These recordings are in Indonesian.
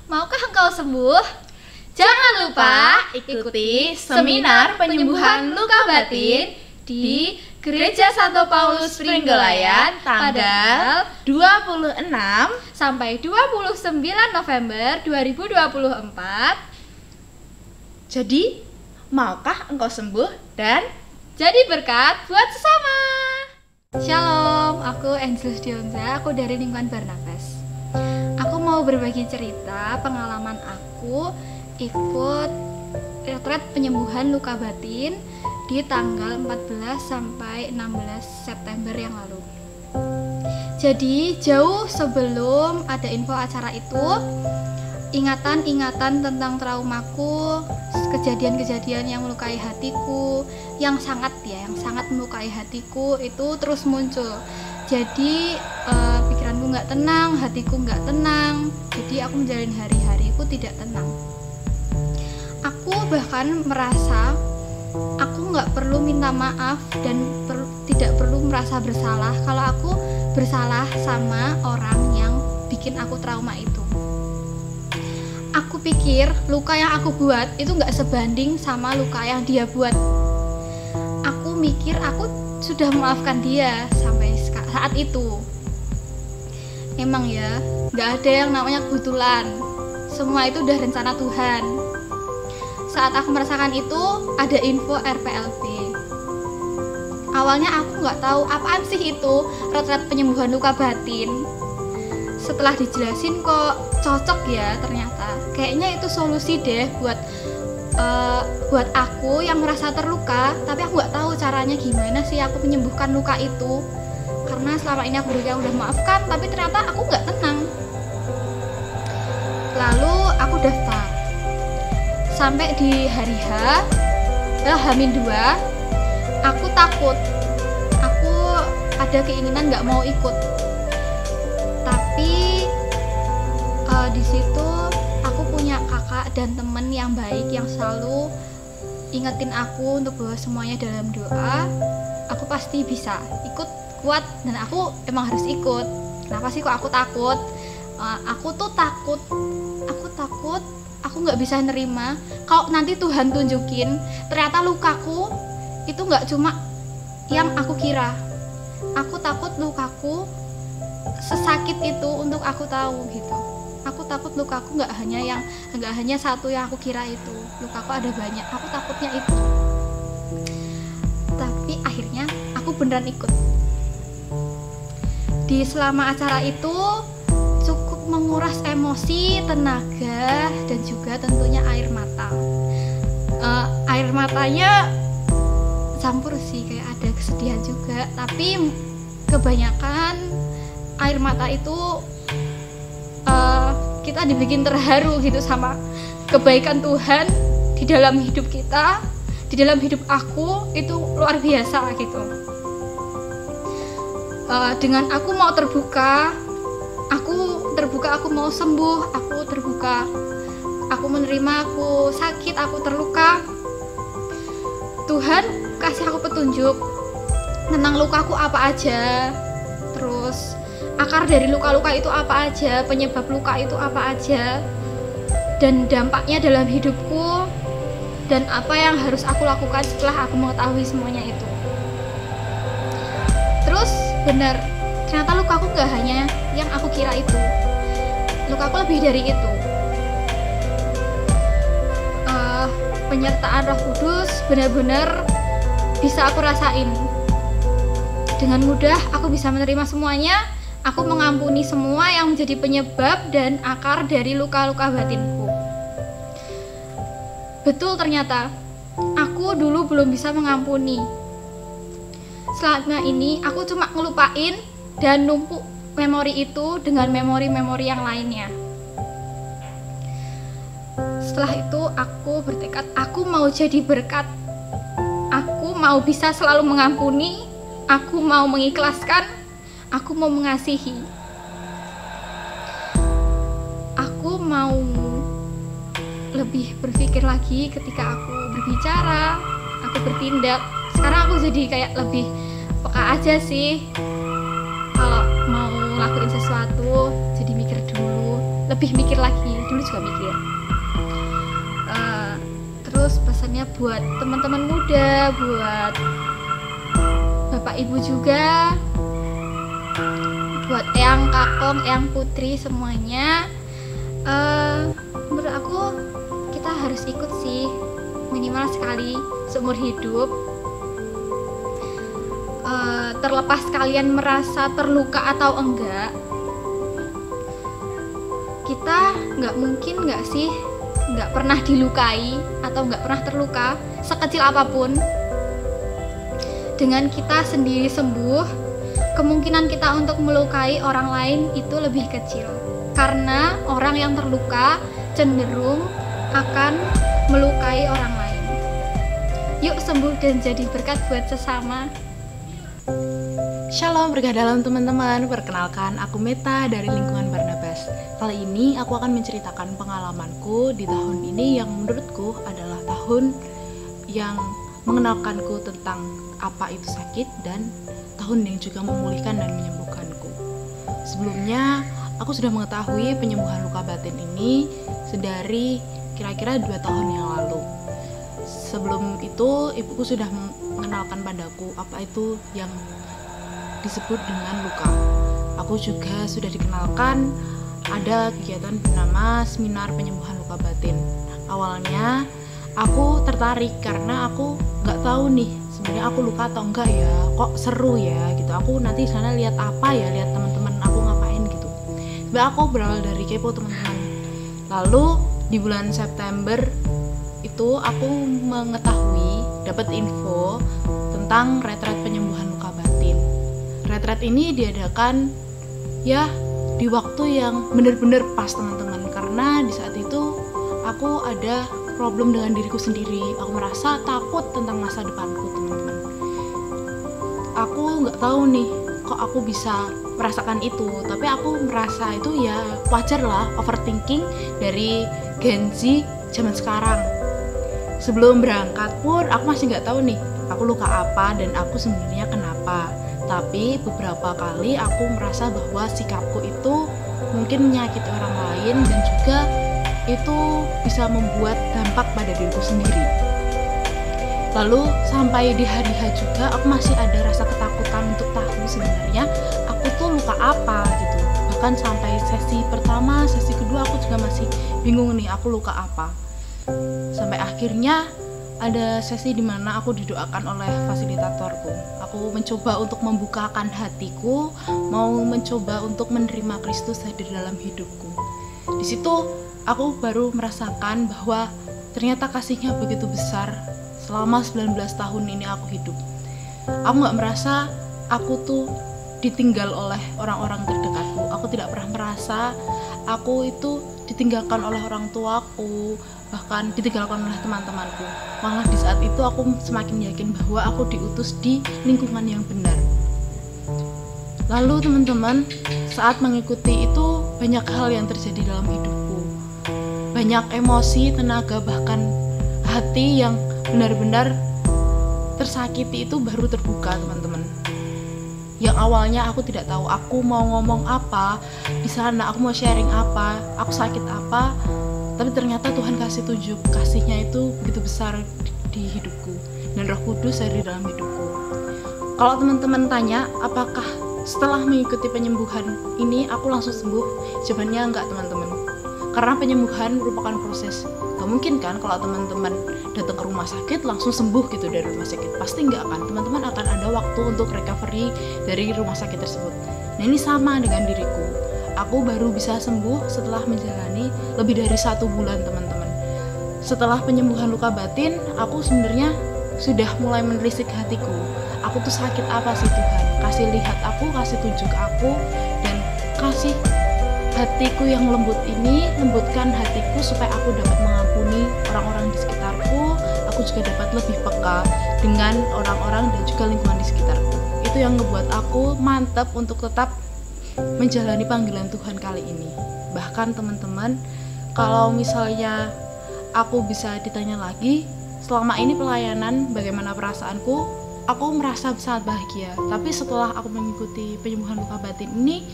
Maukah engkau sembuh? Jangan lupa ikuti seminar penyembuhan luka batin di Gereja Santo Paulus Pringgelayan tanggal 26 sampai 29 November 2024. Jadi, maukah engkau sembuh dan jadi berkat buat sesama. Shalom, aku Angelus Dionza, aku dari lingkungan Barnabas. Aku mau berbagi cerita pengalaman aku ikut retret penyembuhan luka batin di tanggal 14 sampai 16 September yang lalu. Jadi jauh sebelum ada info acara itu, ingatan-ingatan tentang traumaku, kejadian-kejadian yang melukai hatiku, yang sangat melukai hatiku itu terus muncul. Jadi pikiranku nggak tenang, hatiku nggak tenang. Jadi aku menjalani hari-hariku tidak tenang. Aku bahkan merasa aku nggak perlu minta maaf dan tidak perlu merasa bersalah kalau aku bersalah sama orang yang bikin aku trauma itu. Aku pikir luka yang aku buat itu nggak sebanding sama luka yang dia buat. Aku mikir aku sudah memaafkan dia sampai saat itu. Emang ya, nggak ada yang namanya kebetulan. Semua itu udah rencana Tuhan. Saat aku merasakan itu, ada info RPLB. Awalnya aku nggak tahu apaan sih itu retret penyembuhan luka batin. Setelah dijelasin kok cocok ya ternyata. Kayaknya itu solusi deh buat aku yang merasa terluka, tapi aku nggak tahu caranya gimana sih aku menyembuhkan luka itu. Karena selama ini aku udah maafkan, tapi ternyata aku nggak tenang. Lalu aku daftar. Sampai di hari H-2, aku takut. Aku ada keinginan nggak mau ikut. Tapi di situ aku punya kakak dan temen yang baik yang selalu ingetin aku untuk bahwa semuanya dalam doa. Aku pasti bisa ikut, kuat, dan aku emang harus ikut. Kenapa sih kok aku takut? Aku takut aku nggak bisa nerima kalau nanti Tuhan tunjukin ternyata lukaku itu nggak cuma yang aku kira. Aku takut lukaku sesakit itu untuk aku tahu gitu. Aku takut lukaku nggak hanya satu yang aku kira itu. Lukaku ada banyak. Aku takutnya itu. Tapi akhirnya aku beneran ikut. Di selama acara itu cukup menguras emosi, tenaga, dan juga tentunya air mata. Air matanya campur sih, kayak ada kesedihan juga. Tapi kebanyakan air mata itu kita dibikin terharu gitu sama kebaikan Tuhan di dalam hidup kita, di dalam hidup aku itu luar biasa gitu. Dengan aku mau terbuka, aku mau sembuh, aku terbuka, aku menerima aku sakit, aku terluka. Tuhan kasih aku petunjuk tentang lukaku apa aja, terus akar dari luka-luka itu apa aja, penyebab luka itu apa aja, dan dampaknya dalam hidupku, dan apa yang harus aku lakukan setelah aku mengetahui semuanya itu. Terus benar, ternyata lukaku gak hanya yang aku kira itu. Lukaku lebih dari itu. Penyertaan Roh Kudus benar-benar bisa aku rasain. Dengan mudah aku bisa menerima semuanya. Aku mengampuni semua yang menjadi penyebab dan akar dari luka-luka batinku. Betul ternyata, aku dulu belum bisa mengampuni. Selama ini aku cuma ngelupain dan numpuk memori itu dengan memori-memori yang lainnya. Setelah itu aku bertekad, aku mau jadi berkat. Aku mau bisa selalu mengampuni, aku mau mengikhlaskan, aku mau mengasihi. Aku mau lebih berpikir lagi ketika aku berbicara, aku bertindak. Sekarang aku jadi kayak lebih peka aja sih. Kalau mau ngelakuin sesuatu, jadi mikir dulu, lebih mikir lagi. dulu juga mikir. Terus pesannya buat teman-teman muda, buat bapak ibu juga, buat eyang kakong, eyang putri semuanya. Menurut aku kita harus ikut sih, minimal sekali seumur hidup. Terlepas kalian merasa terluka atau enggak, kita nggak mungkin nggak sih nggak pernah dilukai atau nggak pernah terluka sekecil apapun. Dengan kita sendiri sembuh, kemungkinan kita untuk melukai orang lain itu lebih kecil, karena orang yang terluka cenderung akan melukai orang lain. Yuk sembuh dan jadi berkat buat sesama. Shalom berkah dalam teman-teman, perkenalkan aku Meta dari lingkungan Barnabas. Kali ini aku akan menceritakan pengalamanku di tahun ini yang menurutku adalah tahun yang mengenalkanku tentang apa itu sakit dan tahun yang juga memulihkan dan menyembuhkanku. Sebelumnya aku sudah mengetahui penyembuhan luka batin ini sedari kira-kira 2 tahun yang lalu. Sebelum itu ibuku sudah mengenalkan padaku apa itu yang disebut dengan luka. Aku juga sudah dikenalkan ada kegiatan bernama seminar penyembuhan luka batin. Awalnya aku tertarik karena aku nggak tahu nih sebenarnya aku luka atau enggak ya, kok seru ya gitu. Aku nanti di sana lihat apa ya, lihat teman-teman aku ngapain gitu. Sebenarnya aku berawal dari kepo teman-teman. Lalu di bulan September itu aku mengetahui, dapat info tentang retret penyembuhan luka batin. Retret ini diadakan ya di waktu yang benar-benar pas teman-teman, karena di saat itu aku ada problem dengan diriku sendiri. Aku merasa takut tentang masa depanku teman-teman. Aku nggak tahu nih kok aku bisa merasakan itu, tapi aku merasa itu ya wajar lah, overthinking dari Gen Z zaman sekarang. Sebelum berangkat pun aku masih nggak tahu nih aku luka apa dan aku sebenarnya kenapa. Tapi beberapa kali aku merasa bahwa sikapku itu mungkin menyakiti orang lain dan juga itu bisa membuat dampak pada diriku sendiri. Lalu sampai di hari H juga aku masih ada rasa ketakutan untuk tahu sebenarnya aku tuh luka apa gitu. Bahkan sampai sesi pertama, sesi kedua aku juga masih bingung nih aku luka apa. Sampai akhirnya ada sesi di mana aku didoakan oleh fasilitatorku. Aku mencoba untuk membukakan hatiku, mau mencoba untuk menerima Kristus hadir dalam hidupku. Di situ aku baru merasakan bahwa ternyata kasihnya begitu besar. Selama 19 tahun ini aku hidup, aku gak merasa aku tuh ditinggal oleh orang-orang terdekatku. Aku tidak pernah merasa aku itu ditinggalkan oleh orang tuaku, bahkan ditinggalkan oleh teman-temanku. Malah di saat itu aku semakin yakin bahwa aku diutus di lingkungan yang benar. Lalu teman-teman, saat mengikuti itu banyak hal yang terjadi dalam hidupku. Banyak emosi, tenaga, bahkan hati yang benar-benar tersakiti itu baru terbuka teman-teman. Yang awalnya aku tidak tahu aku mau ngomong apa di sana, aku mau sharing apa, aku sakit apa, tapi ternyata Tuhan kasih tunjuk kasihnya itu begitu besar di hidupku dan Roh Kudus ada di dalam hidupku. Kalau teman-teman tanya apakah setelah mengikuti penyembuhan ini aku langsung sembuh, jawabannya enggak teman-teman, karena penyembuhan merupakan proses. Gak mungkin kan kalau teman-teman datang ke rumah sakit langsung sembuh gitu dari rumah sakit, pasti enggak kan. Teman-teman akan ada waktu untuk recovery dari rumah sakit tersebut. Nah ini sama dengan diriku, aku baru bisa sembuh setelah menjalani lebih dari 1 bulan teman-teman. Setelah penyembuhan luka batin, aku sebenarnya sudah mulai menelisik hatiku. Aku tuh sakit apa sih Tuhan? Kasih lihat aku, kasih tunjuk aku, dan kasih hatiku yang lembut ini, lembutkan hatiku supaya aku dapat mengampuni orang-orang di sekitarku. Aku juga dapat lebih peka dengan orang-orang dan juga lingkungan di sekitarku. Itu yang ngebuat aku mantap untuk tetap menjalani panggilan Tuhan kali ini. Bahkan teman-teman, kalau misalnya aku bisa ditanya lagi, selama ini pelayanan bagaimana perasaanku, aku merasa sangat bahagia. Tapi setelah aku mengikuti penyembuhan luka batin ini,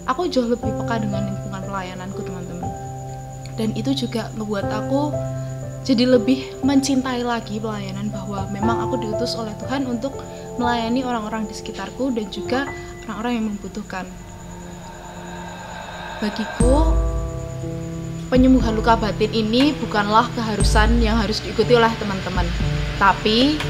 aku jauh lebih peka dengan lingkungan pelayananku teman-teman. Dan itu juga ngebuat aku jadi lebih mencintai lagi pelayanan, bahwa memang aku diutus oleh Tuhan untuk melayani orang-orang di sekitarku dan juga orang-orang yang membutuhkan. Bagiku, penyembuhan luka batin ini bukanlah keharusan yang harus diikuti oleh teman-teman, tapi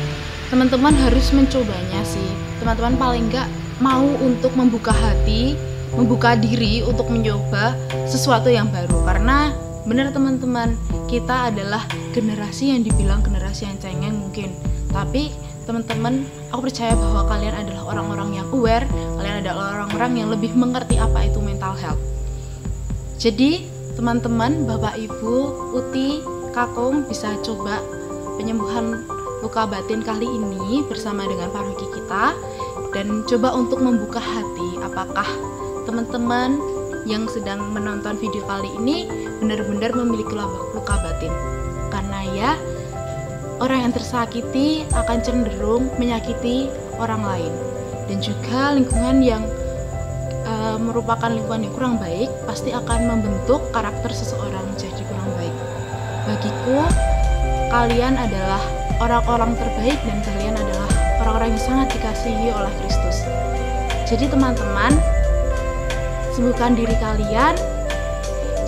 teman-teman harus mencobanya sih. Teman-teman paling enggak mau untuk membuka hati, membuka diri untuk mencoba sesuatu yang baru. Karena benar teman-teman, kita adalah generasi yang dibilang generasi yang cengeng mungkin, tapi teman-teman, aku percaya bahwa kalian adalah orang-orang yang aware, kalian adalah orang-orang yang lebih mengerti apa itu mental health. Jadi teman-teman, Bapak Ibu, Uti, Kakung bisa coba penyembuhan luka batin kali ini bersama dengan paroki kita, dan coba untuk membuka hati. Apakah teman-teman yang sedang menonton video kali ini benar-benar memiliki luka batin? Karena ya, orang yang tersakiti akan cenderung menyakiti orang lain, dan juga lingkungan yang merupakan lingkungan yang kurang baik pasti akan membentuk karakter seseorang menjadi kurang baik. Bagiku, kalian adalah orang-orang terbaik dan kalian adalah orang-orang yang sangat dikasihi oleh Kristus. Jadi teman-teman, sembuhkan diri kalian,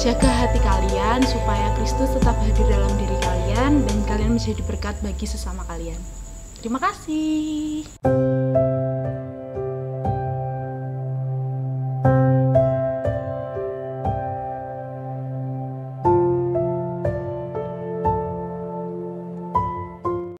jaga hati kalian supaya Kristus tetap hadir dalam diri kalian dan kalian menjadi berkat bagi sesama kalian. Terima kasih.